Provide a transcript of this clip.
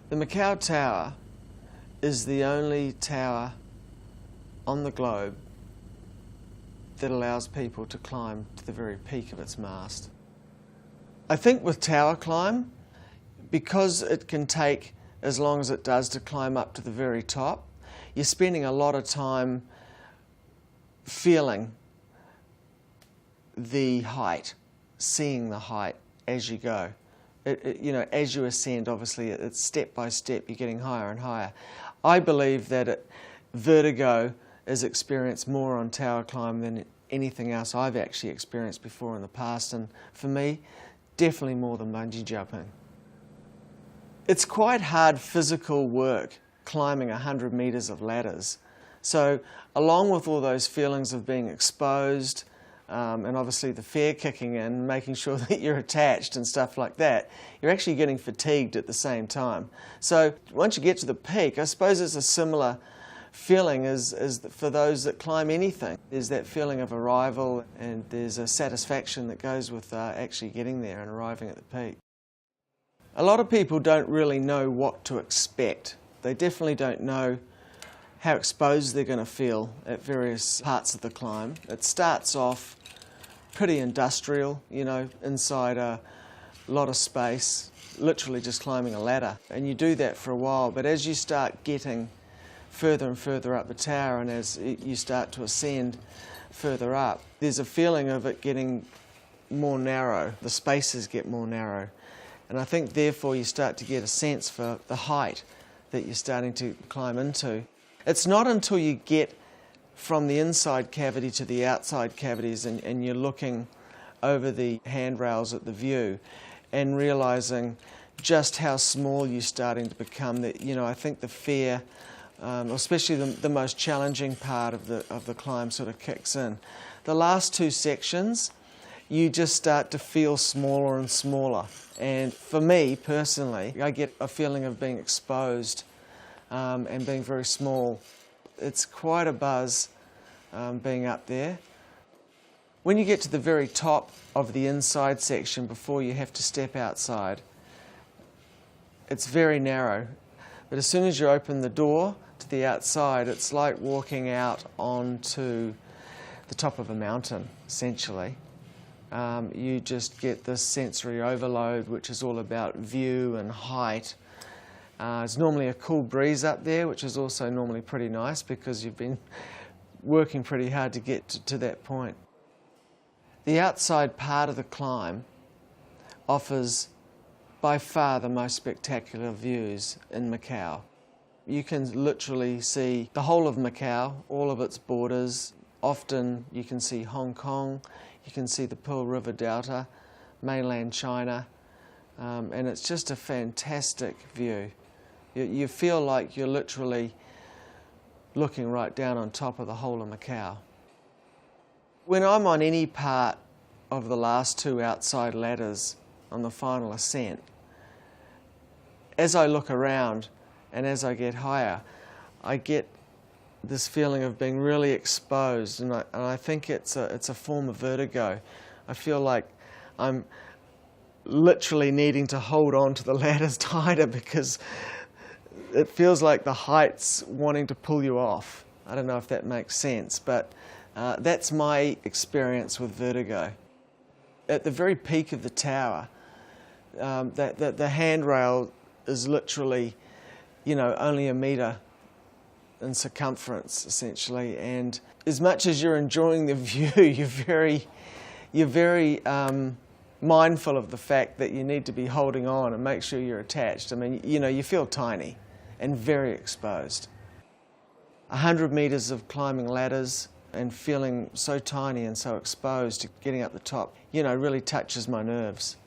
The Macau Tower is the only tower on the globe that allows people to climb to the very peak of its mast. I think with tower climb, because it can take as long as it does to climb up to the very top, you're spending a lot of time feeling the height, seeing the height as you go. As you ascend, obviously, it's step by step, you're getting higher and higher. I believe that vertigo is experienced more on tower climb than anything else I've actually experienced before in the past, and for me, definitely more than bungee jumping. It's quite hard physical work climbing 100 metres of ladders. So along with all those feelings of being exposed, and obviously the fear kicking in, making sure that you're attached and stuff like that, you're actually getting fatigued at the same time. So once you get to the peak, I suppose it's a similar feeling as for those that climb anything. There's that feeling of arrival, and there's a satisfaction that goes with actually getting there and arriving at the peak. A lot of people don't really know what to expect. They definitely don't know how exposed they're going to feel at various parts of the climb. It starts off pretty industrial, inside a lot of space, literally just climbing a ladder. And you do that for a while, but as you start getting further and further up the tower, and as you start to ascend further up, there's a feeling of it getting more narrow. The spaces get more narrow. And I think therefore you start to get a sense for the height that you're starting to climb into. It's not until you get from the inside cavity to the outside cavities and you're looking over the handrails at the view and realising just how small you're starting to become that, I think the fear, especially the most challenging part of the climb sort of kicks in. The last two sections, you just start to feel smaller and smaller. And for me personally, I get a feeling of being exposed and being very small. It's quite a buzz being up there. When you get to the very top of the inside section before you have to step outside, it's very narrow. But as soon as you open the door to the outside, it's like walking out onto the top of a mountain, essentially. You just get this sensory overload, which is all about view and height. There's normally a cool breeze up there, which is also normally pretty nice because you've been working pretty hard to get to that point. The outside part of the climb offers by far the most spectacular views in Macau. You can literally see the whole of Macau, all of its borders. Often you can see Hong Kong, you can see the Pearl River Delta, mainland China, and it's just a fantastic view. You feel like you're literally looking right down on top of the whole of Macau. When I'm on any part of the last two outside ladders on the final ascent, as I look around and as I get higher, I get this feeling of being really exposed, and I think it's a form of vertigo. I feel like I'm literally needing to hold on to the ladders tighter because it feels like the height's wanting to pull you off. I don't know if that makes sense, but that's my experience with vertigo. At the very peak of the tower, the handrail is literally, only a metre in circumference, essentially. And as much as you're enjoying the view, you're very mindful of the fact that you need to be holding on and make sure you're attached. I mean, you feel tiny and very exposed. 100 metres of climbing ladders and feeling so tiny and so exposed to getting up the top, really touches my nerves.